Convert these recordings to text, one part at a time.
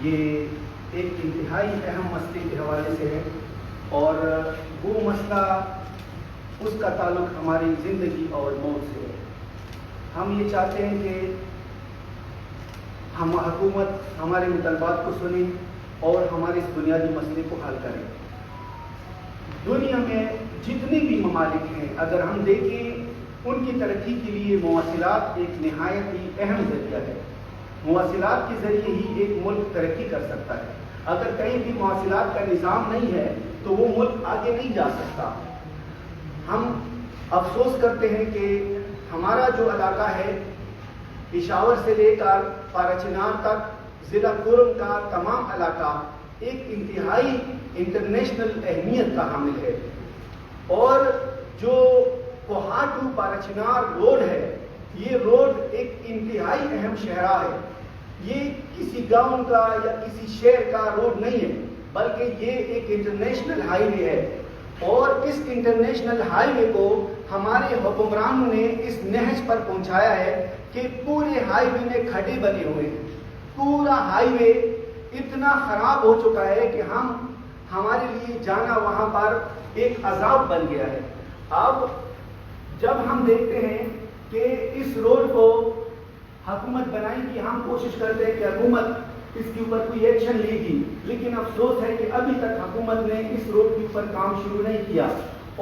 یہ ایک انتہائی اہم مسئلے کے حوالے سے ہے، اور وہ مسئلہ اس کا تعلق ہماری زندگی اور موت سے ہے۔ ہم یہ چاہتے ہیں کہ حکومت ہمارے مطالبات کو سنے اور ہمارے اس بنیادی مسئلے کو حل کرے۔ دنیا میں جتنے بھی ممالک ہیں، اگر ہم دیکھیں ان کی ترقی کے لیے مواصلات ایک نہایت ہی اہم ذریعہ ہے۔ مواصلات کے ذریعے ہی ایک ملک ترقی کر سکتا ہے۔ اگر کہیں بھی مواصلات کا نظام نہیں ہے تو وہ ملک آگے نہیں جا سکتا۔ ہم افسوس کرتے ہیں کہ ہمارا جو علاقہ ہے، پشاور سے لے کر پارچنار تک ضلع کورم کا تمام علاقہ ایک انتہائی انٹرنیشنل اہمیت کا حامل ہے، اور جو کوہاٹو پارچنار روڈ ہے، یہ روڈ ایک انتہائی اہم شاہراہ ہے۔ یہ کسی گاؤں کا یا کسی شہر کا روڈ نہیں ہے، بلکہ یہ ایک انٹرنیشنل ہائی وے ہے، اور اس انٹرنیشنل ہائی وے کو ہمارے حکمرانوں نے اس نہج پر پہنچایا ہے کہ پورے ہائی وے میں کھڈے بنے ہوئے ہیں۔ پورا ہائی وے اتنا خراب ہو چکا ہے کہ ہمارے لیے جانا وہاں پر ایک عذاب بن گیا ہے۔ اب جب ہم دیکھتے ہیں کہ اس روڈ کو حکومت بنائی گی، ہم کوشش کرتے ہیں کہ حکومت اس کے اوپر کوئی ایکشن لے گی، لیکن افسوس ہے کہ ابھی تک حکومت نے اس روڈ کے اوپر کام شروع نہیں کیا،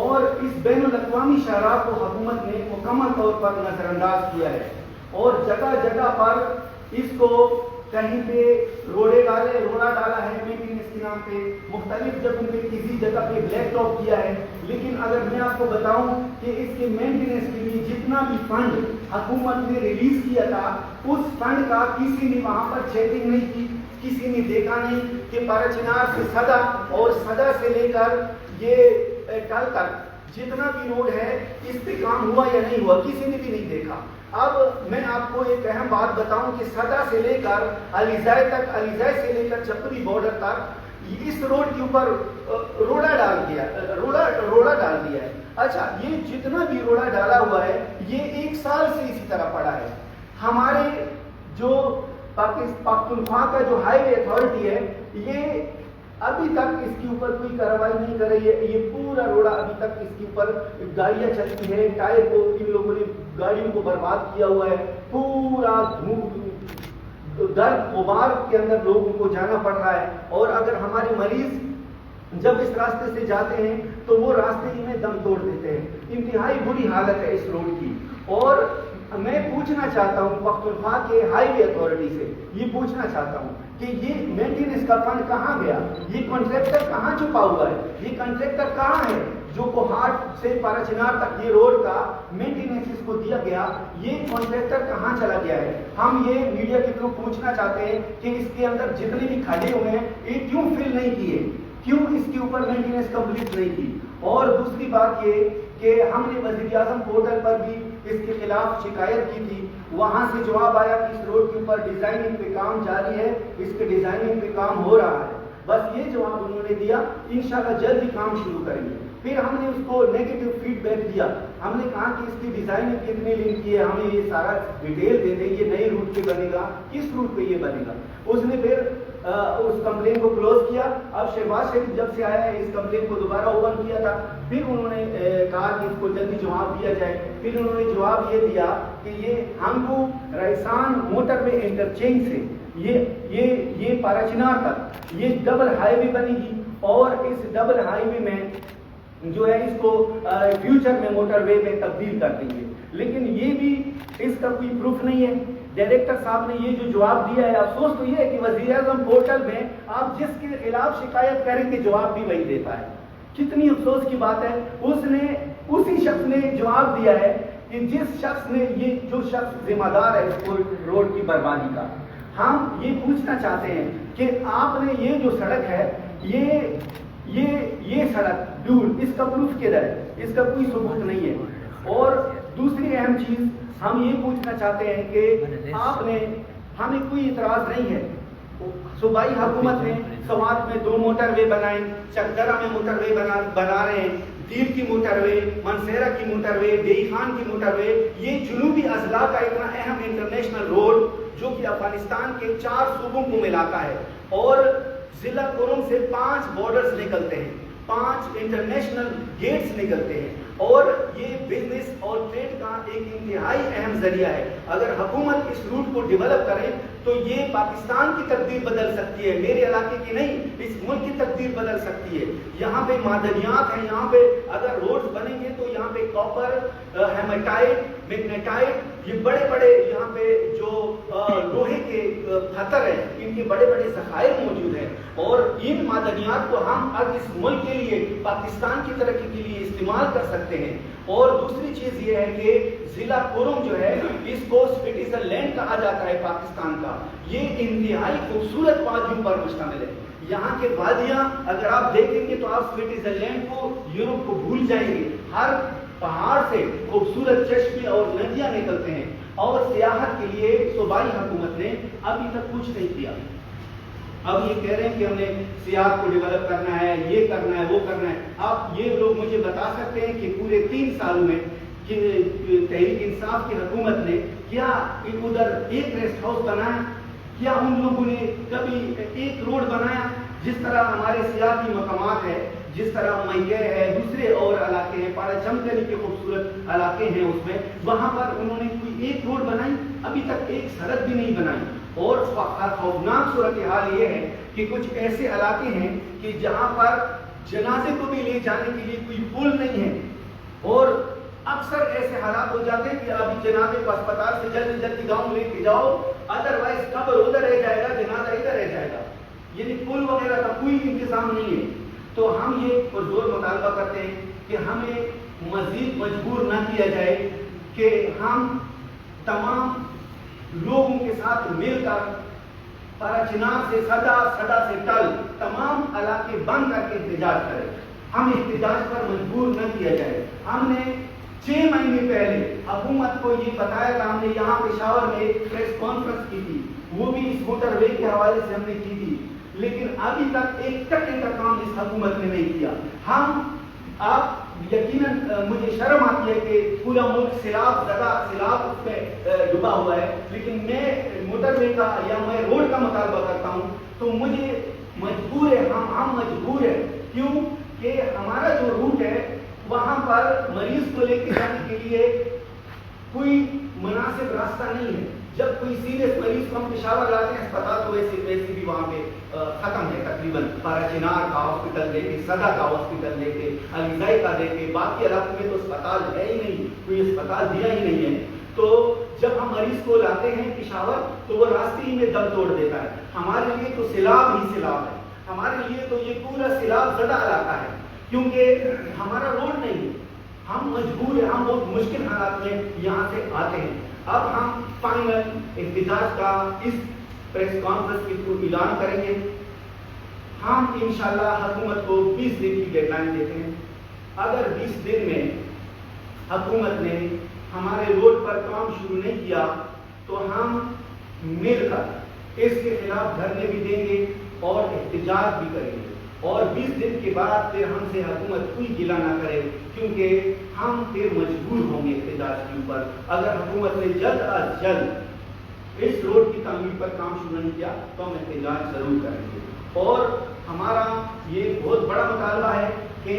اور اس بین الاقوامی شاہراہ کو حکومت نے مکمل طور پر نظر انداز کیا ہے، اور جگہ جگہ پر اس کو کہیں پہ روڑا ڈالا ہے مینٹیننس کے نام پہ، مختلف جگہوں پہ کسی جگہ پہ بلیک ٹاپ کیا ہے۔ لیکن اگر میں آپ کو بتاؤں کہ اس کے مینٹیننس کے لیے جتنا بھی فنڈ حکومت نے ریلیز کیا تھا، اس فنڈ کا کسی نے وہاں پر چیکنگ نہیں کی، کسی نے دیکھا نہیں کہ پارچنار سے صدا اور صدا سے لے کر یہ کل تک جتنا بھی روڈ ہے اس پہ کام ہوا یا نہیں ہوا، کسی نے بھی نہیں دیکھا۔ اب میں آپ کو ایک اہم بات بتاؤں کہ صدا سے لے کر علیزائے تک، علیزائے سے لے کر چپری بارڈر تک اس روڈ کے اوپر روڑا ڈال دیا ہے۔ اچھا، یہ جتنا بھی روڑا ڈالا ہوا ہے یہ ایک سال سے اسی طرح پڑا ہے۔ ہمارے جو پختونخوا کا جو ہائی وے اتھارٹی ہے، یہ ابھی تک اس کے اوپر کوئی کارروائی نہیں کر رہی ہے۔ یہ پورا روڑا ابھی تک اس کے اوپر گاڑیاں چلتی ہیں، ٹائر کو ان لوگوں نے گاڑیوں کو برباد کیا ہوا ہے، پورا گرد غبار کے اندر لوگوں کو جانا پڑ رہا ہے، اور اگر ہمارے مریض جب اس راستے سے جاتے ہیں تو وہ راستے ہی میں دم توڑ دیتے ہیں۔ انتہائی بری حالت ہے اس روڈ کی، اور میں پوچھنا چاہتا ہوں پختونخوا کے ہائی وے اتھارٹی سے، یہ پوچھنا چاہتا ہوں کہ یہ مینٹیننس کا فنڈ کہاں گیا؟ یہ کانٹریکٹر کہاں چھپا ہوا ہے؟ یہ کانٹریکٹر کہاں ہے جو کوہاٹ سے پارچنار تک یہ روڈ کا مینٹیننس اس کو دیا گیا؟ یہ کانٹریکٹر کہاں چلا گیا ہے؟ ہم یہ میڈیا کے تھرو پوچھنا چاہتے ہیں کہ اس کے اندر جتنے بھی کھڈے ہوئے ہیں یہ کیوں فل نہیں کیے، کیوں اس کے اوپر مینٹیننس کمپلیٹ نہیں کی؟ اور دوسری بات یہ کہ ہم نے وزیر اعظم پورٹل پر بھی اس کے خلاف شکایت کی تھی، وہاں سے جواب آیا کہ اس روڈ کے اوپر ڈیزائننگ پہ کام جاری ہے، اس کے ڈیزائننگ پہ کام ہو رہا ہے۔ بس یہ جواب انہوں نے دیا، انشاءاللہ جلد ہی کام شروع کریں گے۔ پھر ہم نے اس کو نیگیٹو فیڈ بیک دیا، ہم نے کہا کہ اس کی ڈیزائننگ کتنے لنک کی ہے، ہمیں یہ سارا ڈیٹیل دے دیں، یہ نئے روٹ پہ بنے گا، کس روٹ پہ یہ بنے گا۔ اس نے پھر اس کمپلین کو کلوز کیا۔ اب شہباز شریف جب سے آیا ہے اس کمپلین کو دوبارہ اوپن کیا تھا، پھر انہوں نے کہا کہ اس کو جلدی جواب دیا جائے۔ پھر انہوں نے جواب یہ دیا کہ یہ ہم کو رائسان موٹر وے انٹرچینج سے یہ پارچنار تک یہ ڈبل ہائی وے بنے گی، اور اس ڈبل ہائی وے میں جو ہے اس کو فیوچر میں موٹر وے میں تبدیل کر دیں گے۔ لیکن یہ بھی اس کا کوئی پروف نہیں ہے۔ ڈائریکٹر صاحب نے یہ جو جواب دیا ہے، افسوس تو یہ ہے کہ وزیر اعظم پورٹل میں آپ جس کے خلاف شکایت کریں گے جواب بھی وہی دیتا ہے۔ کتنی افسوس کی بات ہے، اسی شخص نے جواب دیا ہے کہ جس شخص نے جو شخص ذمہ دار ہے اس روڈ کی بربادی کا۔ ہم یہ پوچھنا چاہتے ہیں کہ آپ نے یہ جو سڑک ہے، یہ سڑک دور، اس کا پروف کدھر ہے؟ اس کا کوئی ثبوت نہیں ہے۔ اور دوسری اہم چیز ہم یہ پوچھنا چاہتے ہیں کہ آپ نے، ہمیں کوئی اعتراض نہیں ہے، صوبائی حکومت نے سوات میں 2 موٹر وے بنائے، چکدرہ میں موٹر وے بنا رہے ہیں، دیر کی موٹر وے، منسیرہ کی موٹر وے، دیئی خان کی موٹر وے، یہ جنوبی اضلاع کا اتنا اہم انٹرنیشنل روڈ جو کہ افغانستان کے 4 صوبوں کو ملاتا ہے، اور ضلع کرم سے 5 بارڈرز نکلتے ہیں، 5 انٹرنیشنل گیٹس نکلتے ہیں، اور یہ بزنس اور ٹریڈ کا ایک انتہائی اہم ذریعہ ہے۔ اگر حکومت اس روٹ کو ڈیولپ کرے تو یہ پاکستان کی تقدیر بدل سکتی ہے، میرے علاقے کی نہیں، اس ملک کی تقدیر بدل سکتی ہے۔ یہاں پہ معدنیات ہیں، یہاں پہ اگر روڈز بنیں گے تو یہاں پہ کاپر، ہیمیٹائٹ، میگنیٹائٹ، یہ بڑے بڑے یہاں پہ جو لوہے کے پتھر ہیں، ان کے بڑے بڑے ذخائر موجود ہیں، اور ان معدنیات کو ہم اب اس ملک کے لیے، پاکستان کی ترقی کے لیے استعمال کر سکتے ہیں۔ اور دوسری چیز یہ ہے کہ ضلع کرم جو ہے اس کو سٹیزن لینڈ کہا جاتا ہے پاکستان کا، یہ انتہائی خوبصورت وادیوں پر مشتمل ہے۔ یہاں کے وادیاں اگر آپ دیکھیں گے تو آپ سٹیزن لینڈ کو، یورپ کو بھول جائیں گے۔ ہر پہاڑ سے خوبصورت چشمے اور ندیاں نکلتے ہیں، اور سیاحت کے لیے صوبائی حکومت نے ابھی تک کچھ نہیں کیا۔ اب یہ کہہ رہے ہیں کہ ہم نے سیاحت کو ڈیولپ کرنا ہے، یہ کرنا ہے، وہ کرنا ہے۔ اب یہ لوگ مجھے بتا سکتے ہیں کہ پورے 3 سالوں میں تحریک انصاف کی حکومت نے کیا ادھر ایک ریسٹ ہاؤس بنایا؟ کیا ان لوگوں نے کبھی ایک روڈ بنایا؟ جس طرح ہمارے سیاحتی مقامات ہے، جس طرح میگیر ہے، دوسرے اور علاقے ہیں، پارا چمکلی کے خوبصورت علاقے ہیں، اس میں وہاں پر انہوں نے کوئی ایک روڈ بنائی؟ ابھی تک ایک سڑک بھی نہیں بنائی۔ اور خوفناک صورتحال یہ ہے کہ کچھ ایسے علاقے ہیں کہ جہاں پر جنازے کو بھی لے جانے کے لیے کوئی پل نہیں ہے، اور اکثر ایسے حالات ہو جاتے ہیں کہ ابھی جنازے کو اسپتال سے جلدی جلدی گاؤں لے کے جاؤ، ادروائز قبر ادھر رہ جائے گا، جنازہ ادھر رہ جائے گا، یعنی پل وغیرہ کا کوئی انتظام نہیں ہے۔ تو ہم یہ پرزور مطالبہ کرتے ہیں کہ ہمیں مزید مجبور نہ کیا جائے کہ ہم تمام لوگوں کے ساتھ مل کر پارا چنار سے سدا، سدا سے ٹل، تمام علاقے بند کر کے احتجاج کریں۔ ہم احتجاج پر مجبور نہ کیا جائے۔ ہم نے 6 مہینے پہلے حکومت کو یہ بتایا تھا، ہم نے یہاں پشاور میں ایک پریس کانفرنس کی تھی، وہ بھی اس موٹر وے کے حوالے سے ہم نے کی تھی، لیکن ابھی تک ایک ٹکے کا کام اس حکومت نے نہیں کیا۔ آپ یقیناً مجھے شرم آتی ہے کہ پورا ملک سیلاب اس میں ڈوبا ہوا ہے، لیکن میں موٹر وے کا یا میں روڈ کا مطالبہ کرتا ہوں تو مجھے مجبور ہے، ہم مجبور ہیں۔ کیوں کہ ہمارا جو روٹ ہے وہاں پر مریض کو لے کے جانے کے لیے کوئی مناسب راستہ نہیں ہے۔ جب کوئی سیریس مریض کو ہم پشاور لاتے ہیں اسپتال تو ویسے بھی وہاں پہ ختم ہے تقریباً، پارا چنار کا ہاسپٹل دے کے، صدا کا ہاسپٹل دے کے، علیزائی کا دے کے، باقی علاقوں میں تو اسپتال ہے ہی نہیں، کوئی اسپتال دیا ہی نہیں ہے۔ تو جب ہم مریض کو لاتے ہیں پشاور تو وہ راستے ہی میں دم توڑ دیتا ہے۔ ہمارے لیے تو سیلاب ہی سیلاب ہے، ہمارے لیے تو یہ پورا سیلاب زدہ علاقہ ہے، کیونکہ ہمارا روڈ نہیں ہے۔ ہم مجبور ہیں، ہم بہت مشکل حالات میں یہاں سے آتے ہیں۔ اب ہم فائنل احتجاج کا اس پریس کانفرنس کے تھرو اعلان کریں گے۔ ہم انشاءاللہ حکومت کو 20 دن کی ڈیڈ لائن دیتے ہیں۔ اگر 20 دن میں حکومت نے ہمارے روڈ پر کام شروع نہیں کیا تو ہم مل کر اس کے خلاف دھرنے بھی دیں گے اور احتجاج بھی کریں گے، اور 20 دن کے بعد پھر ہم سے حکومت کوئی گلہ نہ کرے، کیونکہ ہم پھر مجبور ہوں گے احتجاج کے اوپر۔ اگر حکومت نے جلد از جلد اس روڈ کی تعمیر پر کام شروع نہیں کیا تو ہم احتجاج ضرور کریں گے۔ اور ہمارا یہ بہت بڑا مطالبہ ہے کہ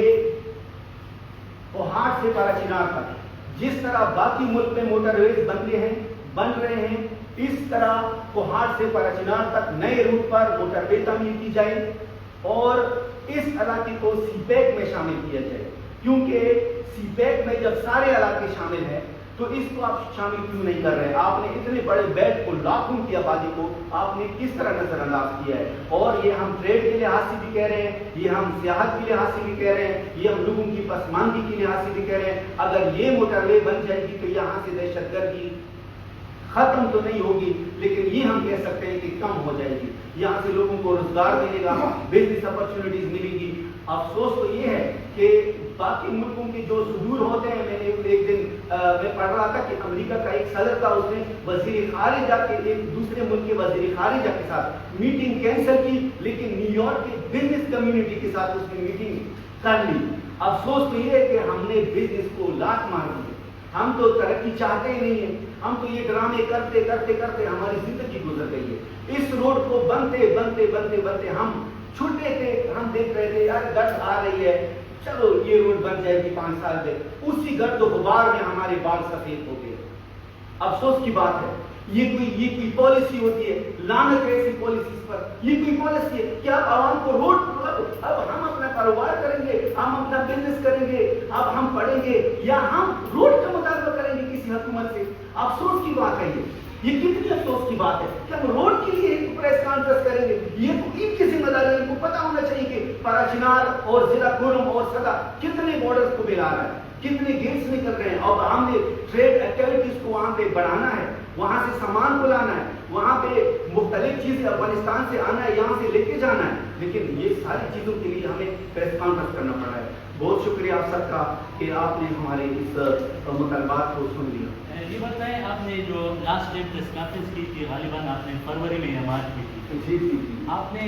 کوہاٹ سے پارا چنار تک جس طرح باقی ملک میں موٹر ویز بن رہے ہیں، اس طرح کوہاٹ سے پارا چنار تک نئے روٹ پر موٹر وے تعمیر کی جائے، اور اس علاقے کو سی پیک میں شامل کیا جائے، کیونکہ سی پیک میں جب سارے علاقے شامل ہیں تو اس کو آپ شامل کیوں نہیں کر رہے؟ آپ نے اتنے بڑے بیلٹ کو، لاکھوں کی آبادی کو آپ نے کس طرح نظر انداز کیا ہے؟ اور یہ ہم ٹریڈ کے لحاظ سے بھی کہہ رہے ہیں، یہ ہم سیاحت کے لحاظ سے بھی کہہ رہے ہیں، یہ ہم لوگوں کی پسماندگی کے لحاظ سے بھی کہہ رہے ہیں۔ اگر یہ موٹر وے بن جائے گی تو یہاں سے دہشت گردی ختم تو نہیں ہوگی، لیکن یہ ہم کہہ سکتے ہیں کہ کم ہو جائے گی۔ یہاں سے لوگوں کو روزگار ملے گا، بزنس اپرچونیٹیز ملے گی۔ افسوس تو یہ ہے کہ باقی ملکوں کے جو صدور ہوتے ہیں، میں نے ایک دن میں پڑھ رہا تھا کہ امریکہ کا ایک صدر تھا، اس نے وزیر خارجہ کے ایک دوسرے ملک کے وزیر خارجہ کے ساتھ میٹنگ کینسل کی، لیکن نیو یارک کے بزنس کمیونٹی کے ساتھ اس نے میٹنگ کر لی۔ افسوس تو یہ ہے کہ ہم نے بزنس کو لات مار دی۔ ہم تو ترقی چاہتے ہی نہیں ہیں، ہم تو یہ ڈرامے کرتے کرتے کرتے ہماری زندگی گزر گئی ہے. اس روڈ کو بنتے بنتے بنتے بنتے ہم چھوٹے تھے, ہم دیکھ رہے تھے یار گرد آ رہی ہے, چلو یہ روڈ بن جائے گی 5 سال میں, اسی گرد و غبار میں ہمارے بال سفید ہو گئے. افسوس کی بات ہے, یہ کوئی پالیسی ہوتی ہے, لعنت ہے ایسی پالیسیز پر. یہ کوئی پالیسی ہے کہ آپ عوام کو روڈ, اب ہم اپنا کاروبار کریں گے, ہم اپنا بزنس کریں گے, اب ہم پڑھیں گے یا ہم روڈ کا مطالبہ کریں گے کسی حکومت سے. افسوس کی بات ہے, یہ کتنی افسوس کی بات ہے کہ ہم روڈ کے لیے پریس کانفرنس کریں گے. یہ ان کی ذمہ داری, ان کو پتا ہونا چاہیے کہ پراچنار اور ضلع کورم اور سدا کتنے بارڈرز کو ملا رہا ہے, کتنے گیٹس نکل رہے ہیں. اور ہم نے ٹریڈ ایکٹیویٹیز کو وہاں پہ بڑھانا ہے, وہاں سے سامان کو لانا ہے, وہاں پہ مختلف چیزیں افغانستان سے آنا ہے, یہاں سے لے کے جانا ہے. لیکن یہ ساری چیزوں کے لیے ہمیں پریس کانفرنس کرنا پڑا ہے. بہت شکریہ آپ سب کا کہ آپ نے ہمارے اس مطالبات کو سن لیا. یہ بتائیں, آپ نے جو لاسٹ ٹائم پریس کانفرنس کی تھی, غالباً آپ نے فروری میں مارچ کی تھی. جی جی, آپ نے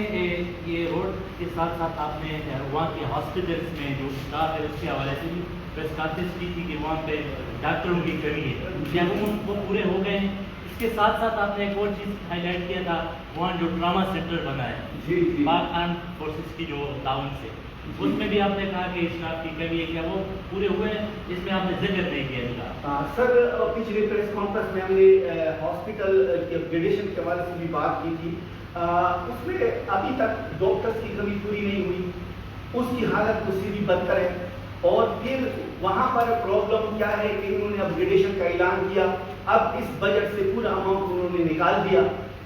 یہ روڈ کے ساتھ ساتھ آپ نے وہاں کے ہاسپٹلس میں جو اسٹاف ہے اس کے حوالے سے بھی پریس کانفرنس کی تھی کہ وہاں پہ ڈاکٹروں کی کمی ہے, کیا وہ پورے ہو گئے ہیں؟ اس کے ساتھ ساتھ آپ نے ایک اور چیز ہائی لائٹ کیا تھا, وہاں جو ٹراما سینٹر بنا ہے جی جی, پاک آرمڈ فورسز کی جو تعاون سے, اس میں بھی آپ نے کہا کہ اسٹاف کی کمی ہے, کیا وہ پورے ہوئے ہیں؟ اس میں آپ نے ذکر نہیں کیا تھا. سر پچھلی پریس کانفرنس میں ہم نے ہاسپٹل کے اپ گریڈیشن کے حوالے سے بھی بات کی تھی. اس میں ابھی تک ڈاکٹرس کی کمی پوری نہیں ہوئی, اس کی حالت اس سے بھی بدتر ہے. اور پھر وہاں پر پرابلم کیا ہے کہ انہوں نے اپ گریڈیشن کا اعلان کیا, اب اس بجٹ سے پورا اماؤنٹ انہوں نے نکال دیا,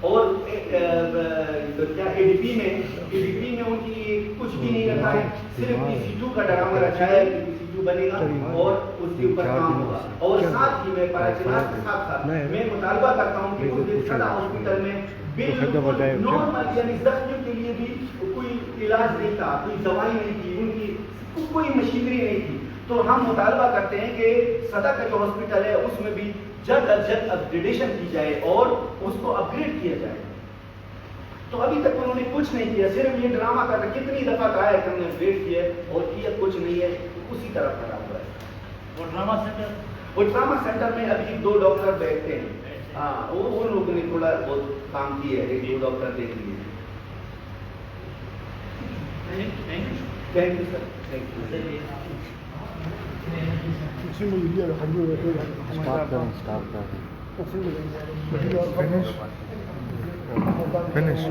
اور کیا اے ڈی پی میں ان کی کچھ بھی نہیں رکھا ہے, صرف PCU کا ڈرامہ رکھا ہے کہ PCU بنے گا اور اس کے اوپر کام ہوگا. اور ساتھ ہی میں پراچنار کے ساتھ ساتھ میں مطالبہ کرتا ہوں کہ اس سدا ہاسپٹل میں بالکل نارمل یعنی زخمیوں کے لیے بھی کوئی علاج نہیں تھا, کوئی دوائی نہیں تھی, ان کی کوئی مشینری نہیں تھی. تو ہم مطالبہ کرتے ہیں کہ سدا کا جو ہاسپٹل ہے اس میں بھی جلد از جلد اپ گریڈیشن کی جائے اور اس کو اپ گریڈ کیا جائے. تو ابھی تک انہوں نے کچھ نہیں کیا, صرف یہ ڈرامہ کر رہے, کتنی دفعہ کہا ہے کہ ہم نے اپ گریڈ کیا اور کیا کچھ نہیں ہے, اسی طرح کھڑا ہوا ہے. وہ ڈرامہ سینٹر میں ابھی 2 ڈاکٹر بیٹھتے ہیں, ہاں وہ لوگوں نے تھوڑا بہت کام کیا ہے, 2 ڈاکٹر دیکھ لیے. Thank you sir, thank you. Finish.